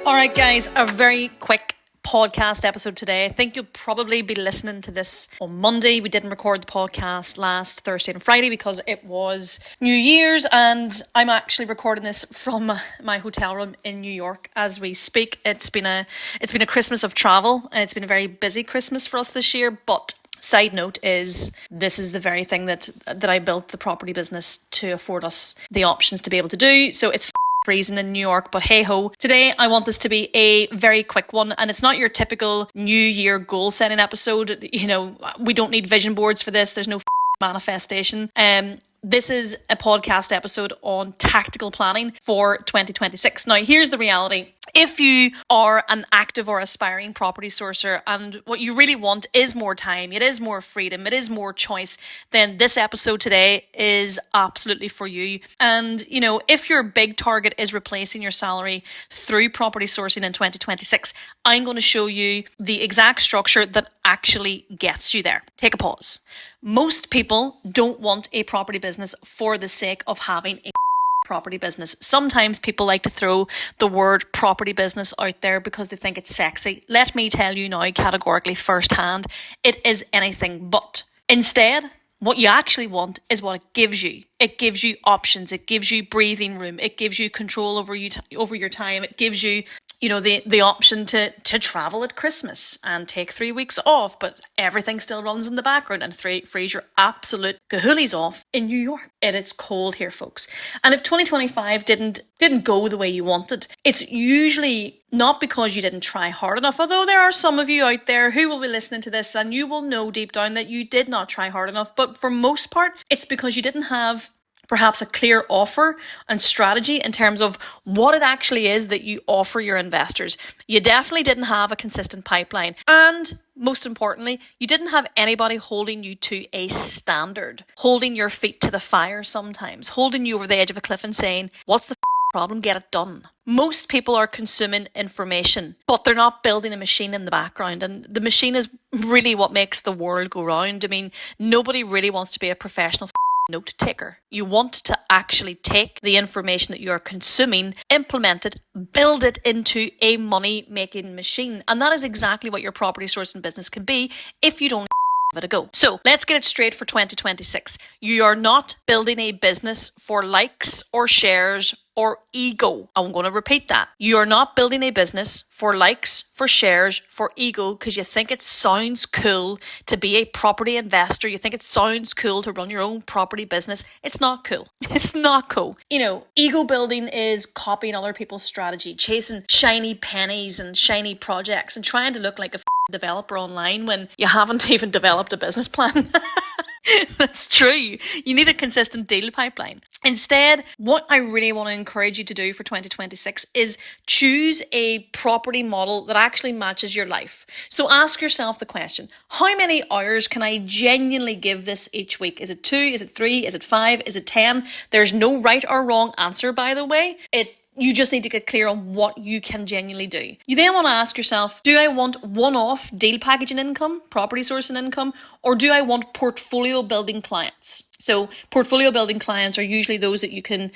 All right, guys, a very quick podcast episode today. I think you'll probably be listening to this on Monday. We didn't record the podcast last Thursday and Friday because it was New Year's, and I'm actually recording this from my hotel room in New York as we speak. It's been a Christmas of travel, and it's been a very busy Christmas for us this year, but side note is this is the very thing that I built the property business to afford us the options to be able to do. So it's freezing in New York, but hey ho. Today I want this to be a very quick one, and it's not your typical New Year goal setting episode. You know, we don't need vision boards for this. There's no manifestation. This is a podcast episode on tactical planning for 2026. Now, here's the reality. If you are an active or aspiring property sourcer and what you really want is more time, it is more freedom, it is more choice, then this episode today is absolutely for you. And, you know, if your big target is replacing your salary through property sourcing in 2026, I'm going to show you the exact structure that actually gets you there. Take a pause. Most people don't want a property business for the sake of having a property business. Sometimes people like to throw the word property business out there because they think it's sexy. Let me tell you now categorically firsthand, it is anything but. Instead, what you actually want is what it gives you. It gives you options. It gives you breathing room. It gives you control over your time. It gives you, you know, the option to travel at Christmas and take 3 weeks off, but everything still runs in the background and freeze your absolute cahoolies off in New York. And it's cold here, folks. And if 2025 didn't go the way you wanted, it's usually not because you didn't try hard enough, although there are some of you out there who will be listening to this and you will know deep down that you did not try hard enough. But for most part, it's because you didn't have perhaps a clear offer and strategy in terms of what it actually is that you offer your investors. You definitely didn't have a consistent pipeline. And most importantly, you didn't have anybody holding you to a standard, holding your feet to the fire sometimes, holding you over the edge of a cliff and saying, what's the problem? Get it done. Most people are consuming information, but they're not building a machine in the background. And the machine is really what makes the world go round. I mean, nobody really wants to be a professional note taker. You want to actually take the information that you're consuming, implement it, build it into a money-making machine. And that is exactly what your property sourcing business can be if you don't give it a go. So let's get it straight for 2026. You are not building a business for likes or shares or ego. I'm going to repeat that. You are not building a business for likes, for shares, for ego, because you think it sounds cool to be a property investor. You think it sounds cool to run your own property business. It's not cool. It's not cool. You know, ego building is copying other people's strategy, chasing shiny pennies and shiny projects and trying to look like a developer online when you haven't even developed a business plan. That's true. You need a consistent deal pipeline. Instead, what I really want to encourage you to do for 2026 is choose a property model that actually matches your life. So ask yourself the question, how many hours can I genuinely give this each week? Is it 2? Is it 3? Is it 5? Is it 10? There's no right or wrong answer, by the way. You just need to get clear on what you can genuinely do. You then want to ask yourself, do I want one-off deal packaging income, property sourcing income, or do I want portfolio building clients? So portfolio building clients are usually those that you can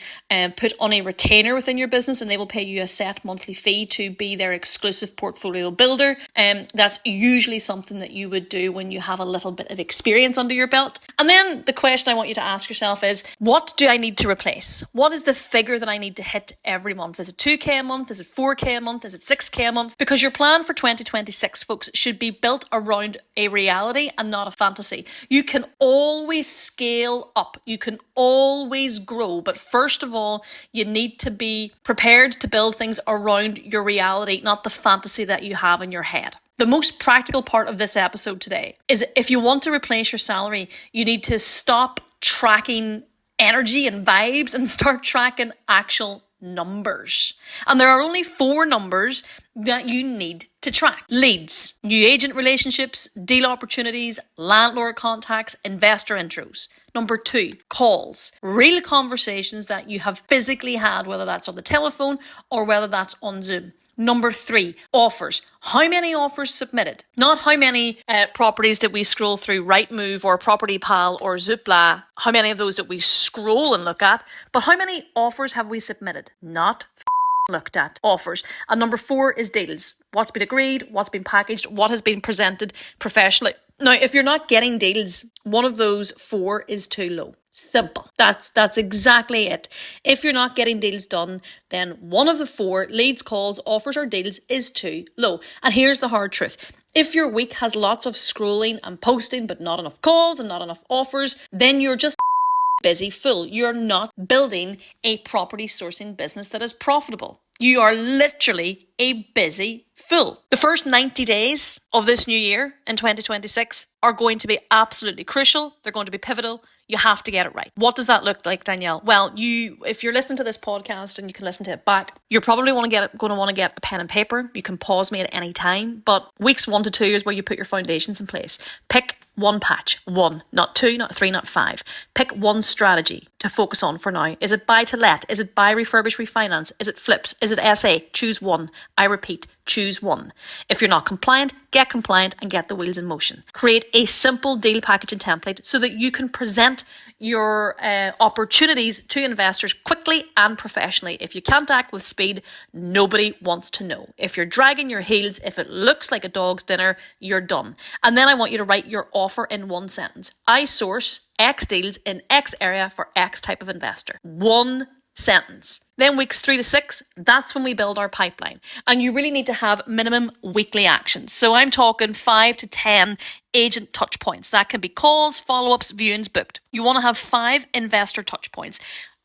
put on a retainer within your business and they will pay you a set monthly fee to be their exclusive portfolio builder. That's usually something that you would do when you have a little bit of experience under your belt. And then the question I want you to ask yourself is, what do I need to replace? What is the figure that I need to hit every month? Is it 2K a month? Is it 4K a month? Is it 6K a month? Because your plan for 2026, folks, should be built around a reality and not a fantasy. You can always scale up. You can always grow. But first of all, you need to be prepared to build things around your reality, not the fantasy that you have in your head. The most practical part of this episode today is if you want to replace your salary, you need to stop tracking energy and vibes and start tracking actual numbers. And there are only 4 numbers that you need to track. Leads, new agent relationships, deal opportunities, landlord contacts, investor intros. Number 2, calls, real conversations that you have physically had, whether that's on the telephone or whether that's on Zoom. Number 3, offers. How many offers submitted? Not how many properties did we scroll through Rightmove or PropertyPal or Zoopla, how many of those did we scroll and look at, but how many offers have we submitted? Not looked at offers. And number 4 is deals. What's been agreed, what's been packaged, what has been presented professionally. Now, if you're not getting deals, one of those 4 is too low. Simple. That's exactly it. If you're not getting deals done, then one of the 4 leads, calls, offers or deals is too low. And here's the hard truth. If your week has lots of scrolling and posting but not enough calls and not enough offers, then you're just busy fool. You're not building a property sourcing business that is profitable. You are literally a busy fool. The first 90 days of this new year in 2026 are going to be absolutely crucial. They're going to be pivotal. You have to get it right. What does that look like, Danielle? Well, if you're listening to this podcast and you can listen to it back, you're probably going to want to get a pen and paper. You can pause me at any time, but weeks 1 to 2 is where you put your foundations in place. Pick one patch, one, not 2, not 3, not 5. Pick one strategy to focus on for now. Is it buy to let? Is it buy, refurbish, refinance? Is it flips? Is it SA? Choose one. I repeat, choose one. If you're not compliant, get compliant and get the wheels in motion. Create a simple deal package and template so that you can present your opportunities to investors quickly and professionally. If you can't act with speed, nobody wants to know. If you're dragging your heels, if it looks like a dog's dinner, you're done. And then I want you to write your offer in one sentence. I source X deals in X area for X type of investor. One sentence. Then weeks 3 to 6, that's when we build our pipeline. And you really need to have minimum weekly actions. So I'm talking 5 to 10 agent touch points. That can be calls, follow-ups, viewings booked. You want to have 5 investor touch points.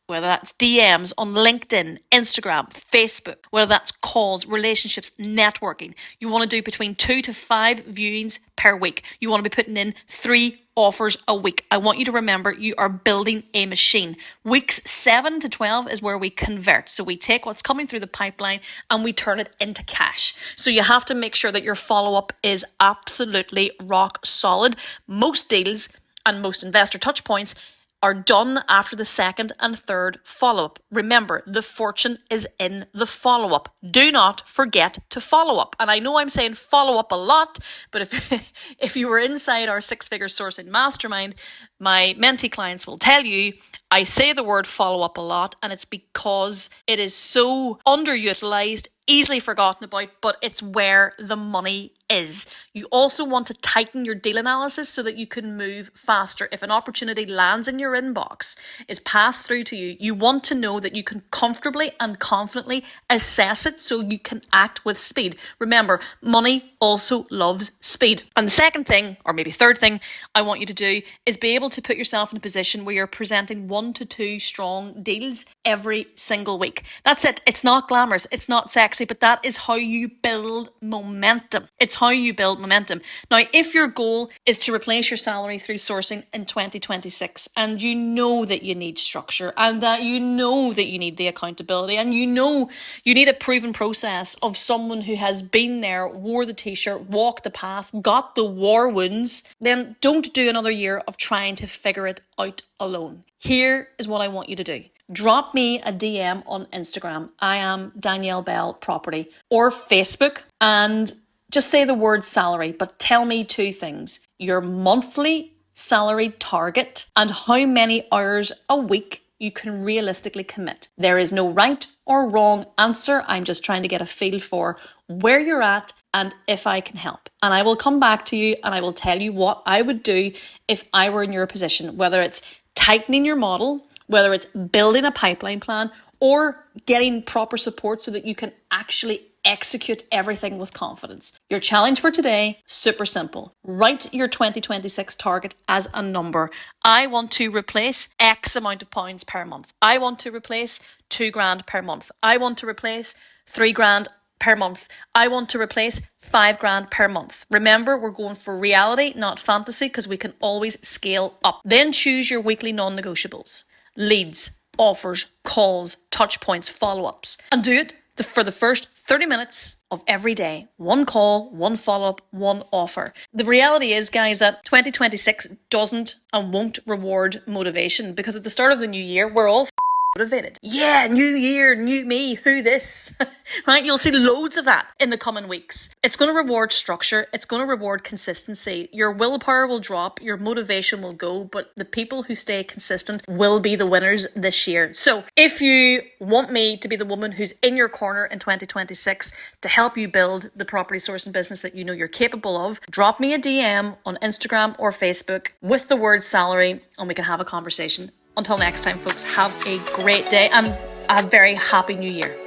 Whether that's DMs on LinkedIn, Instagram, Facebook, whether that's calls, relationships, networking. You want to do between 2 to 5 viewings per week. You want to be putting in 3 offers a week. I want you to remember you are building a machine. Weeks 7 to 12 is where we convert. So we take what's coming through the pipeline and we turn it into cash. So you have to make sure that your follow-up is absolutely rock solid. Most deals and most investor touch points are done after the 2nd and 3rd follow-up. Remember, the fortune is in the follow-up. Do not forget to follow up. And I know I'm saying follow up a lot, but if you were inside our 6-figure sourcing mastermind, my mentee clients will tell you I say the word follow up a lot, and it's because it is so underutilized, easily forgotten about, but it's where the money is. You also want to tighten your deal analysis so that you can move faster. If an opportunity lands in your inbox, is passed through to you, you want to know that you can comfortably and confidently assess it so you can act with speed. Remember, money also loves speed. And the second thing, or maybe third thing I want you to do is be able to put yourself in a position where you're presenting 1 to 2 strong deals every single week. That's it. It's not glamorous. It's not sexy, but that is how you build momentum. It's how you build momentum. Now, if your goal is to replace your salary through sourcing in 2026, and you know that you need structure, and that you know that you need the accountability, and you know you need a proven process of someone who has been there, wore the t-shirt, walked the path, got the war wounds, then don't do another year of trying to figure it out alone. Here is what I want you to do. Drop me a DM on Instagram. I am Danielle Bell Property, or Facebook, and just say the word salary, but tell me 2 things. Your monthly salary target and how many hours a week you can realistically commit. There is no right or wrong answer. I'm just trying to get a feel for where you're at and if I can help. And I will come back to you and I will tell you what I would do if I were in your position, whether it's tightening your model, whether it's building a pipeline plan, or getting proper support so that you can actually execute everything with confidence. Your challenge for today, super simple. Write your 2026 target as a number. I want to replace X amount of pounds per month. I want to replace $2,000 per month. I want to replace $3,000 per month. I want to replace $5,000 per month. Remember, we're going for reality, not fantasy, because we can always scale up. Then choose your weekly non-negotiables. Leads, offers, calls, touch points, follow-ups. And do it for the first 30 minutes of every day. 1 call, 1 follow-up, 1 offer. The reality is, guys, that 2026 doesn't and won't reward motivation, because at the start of the new year, we're all motivated. Yeah, new year, new me, who this? Right? You'll see loads of that in the coming weeks. It's going to reward structure. It's going to reward consistency. Your willpower will drop, your motivation will go, but the people who stay consistent will be the winners this year. So if you want me to be the woman who's in your corner in 2026 to help you build the property sourcing business that you know you're capable of, drop me a DM on Instagram or Facebook with the word salary and we can have a conversation. Until next time, folks, have a great day and a very happy new year.